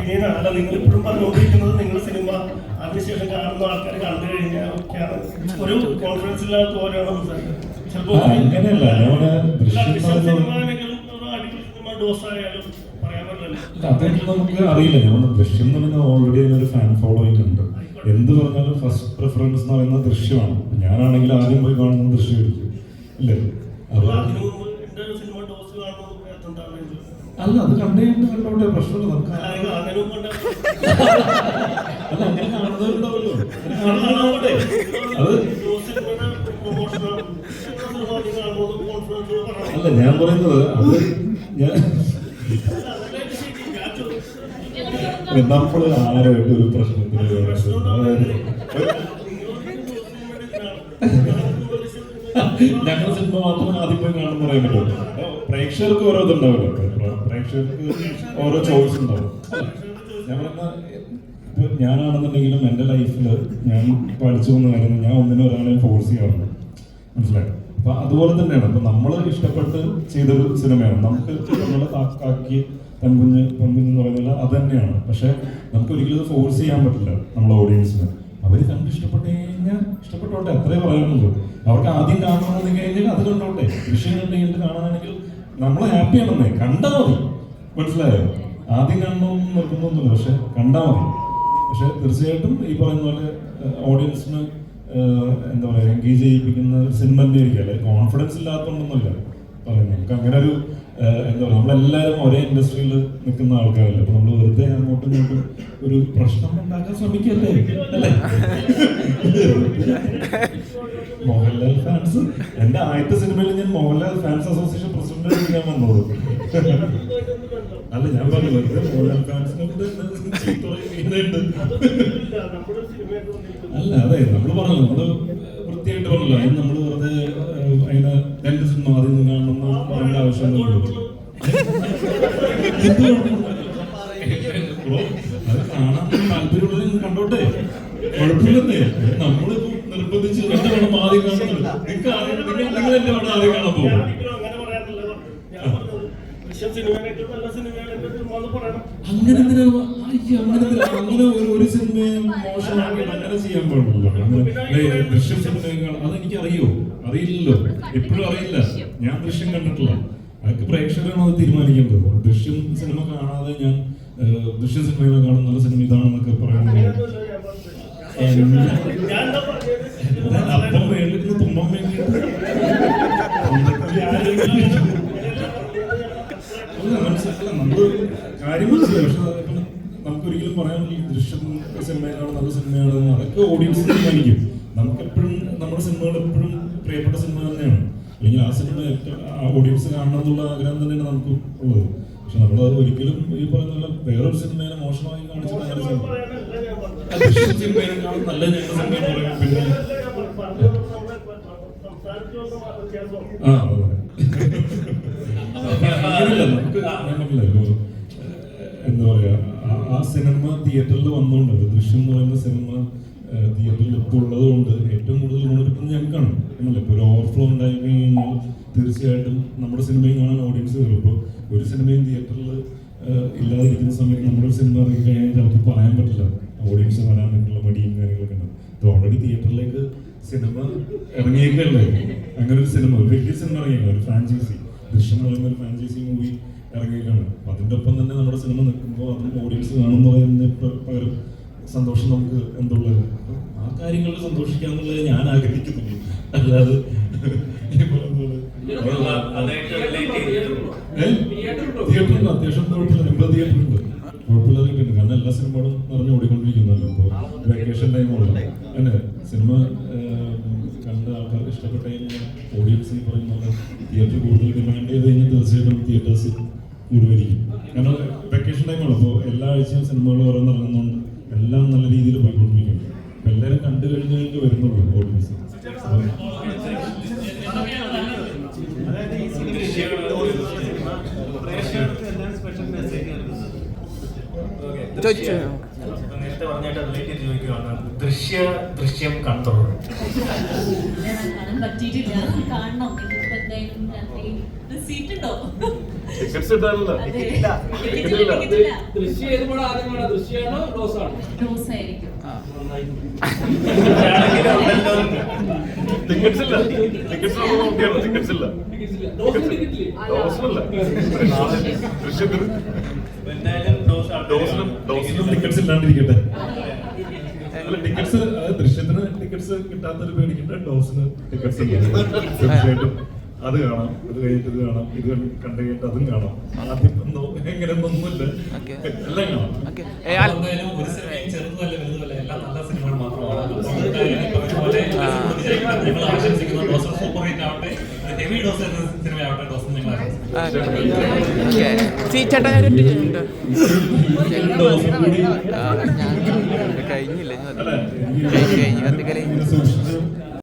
ഒപ്പീനിയനാണ്. അല്ല, നിങ്ങൾ ഇപ്പോഴും പറഞ്ഞുകൊണ്ടിരിക്കുന്നത് നിങ്ങൾ സിനിമ അതിനുശേഷം കാണുന്ന ആൾക്കാർ കണ്ടു കഴിഞ്ഞാൽ ഒക്കെയാണ് ഒരു കോൺഫിഡൻസ് ഇല്ലാത്ത പോലെയാണ് സംസാരിക്കുന്നത്. ചിലപ്പോൾ അങ്ങനെയല്ല, ഡോസ് ആയാലും പറയാൻ പറ്റില്ല. അതൊന്നും നമുക്ക് അറിയില്ല. ഞാൻ ദൃശ്യം തന്നെ ഓൾറെഡി അതിനൊരു ഫാൻ ഫോളോയിങ് ഉണ്ട്. എന്ത് പറഞ്ഞാലും ഫസ്റ്റ് പ്രിഫറൻസ് എന്ന് പറയുന്നത് ദൃശ്യമാണ്. ഞാനാണെങ്കിൽ ആദ്യം പോയി കാണുന്നത് ദൃശ്യമായിരിക്കും, ഇല്ലേ? അപ്പൊ അല്ല, അത് കണ്ടുകഴിഞ്ഞിട്ട് കണ്ടോട്ടെ, പ്രശ്നമില്ല. നമുക്ക് അല്ല, അങ്ങനെ കാണുന്നവരുണ്ടാവല്ലോ, അത് അല്ല ഞാൻ പറയുന്നത്. അത് ഞാൻ നമ്മൾ ആരുമായിട്ട് ഒരു പ്രശ്നത്തിന് ഞങ്ങൾ സിനിമ മാത്രം ആദ്യം പോയി കാണുന്ന പറയാൻ പറ്റും. പ്രേക്ഷകർക്ക് ഓരോ ഇതുണ്ടാവില്ല, പ്രേക്ഷകർക്ക് ഓരോ ചോയ്സ് ഉണ്ടാവും. ഞാൻ പറഞ്ഞ ഇപ്പൊ ഞാനാണെന്നുണ്ടെങ്കിലും എൻ്റെ ലൈഫിൽ ഞാൻ പഠിച്ചു പോകുന്ന കാര്യം ഞാൻ ഒന്നിനും ഒരാളെയും ഫോഴ്സ് ചെയ്യാറുണ്ട്, മനസ്സിലായി? അപ്പൊ അതുപോലെ തന്നെയാണ് ഇപ്പൊ നമ്മൾ ഇഷ്ടപ്പെട്ട് ചെയ്തൊരു സിനിമയാണ്. നമുക്ക് നമ്മളെ കാക്കി പെൺകുഞ്ഞ് എന്ന് പറയുന്നില്ല, അത് തന്നെയാണ്. പക്ഷെ നമുക്ക് ഒരിക്കലും ഇത് ഫോഴ്സ് ചെയ്യാൻ പറ്റില്ല നമ്മളെ ഓഡിയൻസിന്. അവർ കണ്ട് ഇഷ്ടപ്പെട്ട് കഴിഞ്ഞാൽ ഇഷ്ടപ്പെട്ടോട്ടെ, അത്രേ പറയാനുള്ളൂ. അവർക്ക് ആദ്യം കാണണമെന്ന് കഴിഞ്ഞാൽ അത് കണ്ടോട്ടെ. വിഷയം കണ്ടു കഴിഞ്ഞിട്ട് കാണാനാണെങ്കിൽ നമ്മൾ ഹാപ്പി ആണെന്നേ, കണ്ടാൽ മതി, മനസ്സിലായോ? ആദ്യം കാണണമെന്ന് നിർബന്ധമൊന്നുമില്ല, പക്ഷെ കണ്ടാൽ മതി. പക്ഷെ തീർച്ചയായിട്ടും ഈ പറയുന്ന പോലെ ഓഡിയൻസിന് എന്താ പറയുക, എൻഗേജ് ചെയ്യിപ്പിക്കുന്ന സിനിമ തന്നെ ആയിരിക്കും. അല്ലെ, കോൺഫിഡൻസ് ഇല്ലാത്തതുകൊണ്ടൊന്നുമില്ല പറയുന്നത്. നമുക്ക് അങ്ങനെ ഒരു എന്താ പറയുക, നമ്മളെല്ലാവരും ഒരേ ഇൻഡസ്ട്രിയിൽ നിൽക്കുന്ന ആൾക്കാരല്ലേ. അപ്പൊ നമ്മൾ വെറുതെ അങ്ങോട്ടും ഇങ്ങോട്ടും ഒരു പ്രശ്നം ഉണ്ടാക്കാൻ ശ്രമിക്കല്ലേ, അല്ലേ? മോഹൻലാൽ ഫാൻസ്, എന്റെ ആദ്യത്തെ സിനിമയിൽ ഞാൻ മോഹൻലാൽ ഫാൻസ് അസോസിയേഷൻ പ്രസിഡന്റ് ഞാൻ വന്നത്. അല്ല, ഞാൻ പറഞ്ഞു വെറുതെ മോഹൻലാൽ ഫാൻസിനെ അല്ല, അതെ നമ്മൾ പറഞ്ഞു, നമ്മള് വൃത്തിയായിട്ട് പറഞ്ഞല്ലോ. അതിന് നമ്മൾ വെറുതെ അതിന് രണ്ട് സിനിമ ആദ്യം കാണണമെന്ന് പറയേണ്ട ആവശ്യമൊന്നുമില്ല. അത് കാണാൻ താല്പര്യമുള്ളത് കണ്ടോട്ടെ, കുഴപ്പമില്ലെന്നേ. നമ്മളിപ്പോ നിർബന്ധിച്ച് എന്റെ വേണം ആദ്യം കാണുന്നത്. നിങ്ങൾ എന്റെ വേണം ആദ്യം കാണാൻ പോകും. അങ്ങനെ ഒരു സിനിമയെ മോശമാക്കിയിട്ട് അങ്ങനെ ചെയ്യാൻ പാടില്ല. ദൃശ്യം സിനിമകൾ അതെനിക്കറിയോ? അറിയില്ലല്ലോ, എപ്പോഴും അറിയില്ല. ഞാൻ ദൃശ്യം കണ്ടിട്ടില്ല. അതൊക്കെ പ്രേക്ഷകരാണ് അത് തീരുമാനിക്കേണ്ടത്. ദൃശ്യം സിനിമ കാണാതെ ഞാൻ ദൃശ്യ സിനിമകളെ കാണും നല്ല സിനിമ ഇതാണെന്നൊക്കെ പറയുന്നത് അപ്പം വേണ്ടിട്ട് തുമ്പം വേണ്ടിയിട്ട് മനസ്സിലാക്കില്ല. നമ്മള് കാര്യം മനസ്സിലായി. പക്ഷെ നമുക്കൊരിക്കലും പറയാൻ ദൃശ്യം സിനിമയാണ് നല്ല സിനിമയാണ്, അതൊക്കെ ഓഡിയൻസ് തീരുമാനിക്കും. നമുക്കെപ്പോഴും നമ്മുടെ സിനിമകൾ എപ്പോഴും പ്രിയപ്പെട്ട സിനിമ തന്നെയാണ്. അല്ലെങ്കിൽ ആ സിനിമ ഓഡിയൻസ് കാണണം എന്നുള്ള ആഗ്രഹം തന്നെയാണ് നമുക്ക് ഉള്ളത്. പക്ഷെ നമ്മൾ ഒരിക്കലും ഈ പറയുന്ന വേറൊരു സിനിമയെ മോശമായി കാണിച്ചിട്ട് അങ്ങനെ ദൃശ്യം സിനിമയെക്കാളും നല്ല ഞങ്ങളുടെ സിനിമ പറയാം. പിന്നെ നമുക്ക് എന്താ പറയാ, ആ സിനിമ തിയേറ്ററിൽ വന്നുകൊണ്ട് ദൃശ്യം എന്ന് പറയുന്ന സിനിമ തിയേറ്ററിൽ ഇപ്പോൾ ഉള്ളത് കൊണ്ട് ഏറ്റവും കൂടുതൽ ഗുണപ്പെടുത്തുന്നത് ഞങ്ങൾക്കാണ് എന്നല്ലേ. ഇപ്പോൾ ഒരു ഓവർഫ്ലോ ഉണ്ടായി കഴിഞ്ഞാൽ തീർച്ചയായിട്ടും നമ്മുടെ സിനിമയും കാണാൻ ഓഡിയൻസ് വരും. ഇപ്പോൾ ഒരു സിനിമയും തിയേറ്ററിൽ ഇല്ലാതിരിക്കുന്ന സമയത്ത് നമ്മുടെ സിനിമ ഇറങ്ങി കഴിഞ്ഞാൽ ചിലപ്പോൾ പറയാൻ പറ്റില്ല, ഓഡിയൻസ് വരാൻ പറ്റുള്ള മടിയും കാര്യങ്ങളൊക്കെ ഉണ്ട്. ഇത് ഓൾറെഡി തിയേറ്ററിലേക്ക് സിനിമ ഇറങ്ങിയേക്കല്ലേ, അങ്ങനെ ഒരു സിനിമ, ഒരു വലിയ സിനിമ ഇറങ്ങിയേക്കാം, ഒരു ഫ്രാഞ്ചൈസി ദൃശ്യം എന്ന് പറയുന്ന ഒരു ഫ്രാഞ്ചൈസി മൂവി ഇറങ്ങിയേക്കാണ്. അപ്പം അതിൻ്റെ ഒപ്പം തന്നെ നമ്മുടെ സിനിമ നിൽക്കുമ്പോൾ അതും ഓഡിയൻസ് കാണുന്നതിന് പകരം സന്തോഷം നമുക്ക് എന്തുള്ളത്, ആ കാര്യങ്ങളിൽ സന്തോഷിക്കാന്നുള്ളത് ഞാൻ ആഗ്രഹിക്കുന്നുണ്ട്. അല്ലാതെ തിയേറ്ററുണ്ട്, അത്യാവശ്യം കുഴപ്പമില്ല, 80 തിയേറ്ററുണ്ട്, കുഴപ്പമില്ലാതൊക്കെ ഉണ്ട്. കാരണം എല്ലാ സിനിമകളും നിറഞ്ഞു ഓടിക്കൊണ്ടിരിക്കുന്നല്ലോ. ഇപ്പോൾ വെക്കേഷൻ ടൈമുള്ള അല്ലേ, സിനിമ കണ്ട് ആൾക്കാർക്ക് ഇഷ്ടപ്പെട്ട കഴിഞ്ഞാൽ ഓഡിയൻസ് ഈ പറയുന്ന തിയേറ്റർ കൂടുതൽ ഡിമാൻഡ് ചെയ്ത് കഴിഞ്ഞാൽ തീർച്ചയായിട്ടും തിയേറ്റേഴ്സ് കൂടുതലായിരിക്കും. കാരണം വെക്കേഷൻ ടൈമാണ്. അപ്പോൾ എല്ലാ ആഴ്ചയും സിനിമകൾ ഓരോന്ന് ഇറങ്ങുന്നുണ്ട്, എല്ലാം നല്ല രീതിയിൽ പോയിക്കൊണ്ടിരിക്കും. അപ്പം എല്ലാവരും കണ്ടു കഴിഞ്ഞ് വരുന്നുള്ളൂ ഓഡിയൻസ്. ദൃശ്യം കണ്ടോളൂ. കാണാൻ പറ്റിയിട്ടില്ല, കാണണം. സീറ്റുണ്ടോ? ടിക്കറ്റ്സ് ഇട്ടാലല്ല ദൃശ്യം ഏത് പടം ആദ്യം കാണാം? ദൃശ്യമാണോ ഡോസാണോ? ഡോസായിരിക്കും. ടിക്കറ്റ്സ് ഇല്ല ടിക്കറ്റ്സ് നോക്കിയാണ് ടിക്കറ്റ്സ് ഇല്ല ഡോസിന് ടിക്കറ്റില്ലേ? ഡോസിനല്ല ദൃശ്യത്തിന് ഡോസിനും ടിക്കറ്റ്സ് ഇല്ലാണ്ടിരിക്കട്ടെ. അല്ല ടിക്കറ്റ്സ് ദൃശ്യത്തിന് ടിക്കറ്റ്സ് കിട്ടാത്തൊരു പേടിക്കട്ടെ, ഡോസിന് ടിക്കറ്റ്സ് തീർച്ചയായിട്ടും അത് കാണാം. അത് കഴിഞ്ഞിട്ട് ഇത് കാണാം, ഇത് കണ്ടു കഴിഞ്ഞിട്ട് അതും കാണാം. ആദ്യം എങ്ങനെയൊന്നുമില്ല, എല്ലാം കാണാം. എന്തായാലും ഒരു സിനിമയും ചെറുതല്ല വലുതല്ല, എല്ലാം നല്ല സിനിമകൾ മാത്രമാണ്. നിങ്ങൾ ആശംസിക്കുന്ന ഡോസ് സൂപ്പർ ഹിറ്റ് ആവട്ടെ, ഹെവി ഡോസ് എന്ന സിനിമയാവട്ടെ, ഡോസ് നിങ്ങൾ സൂക്ഷിച്ച്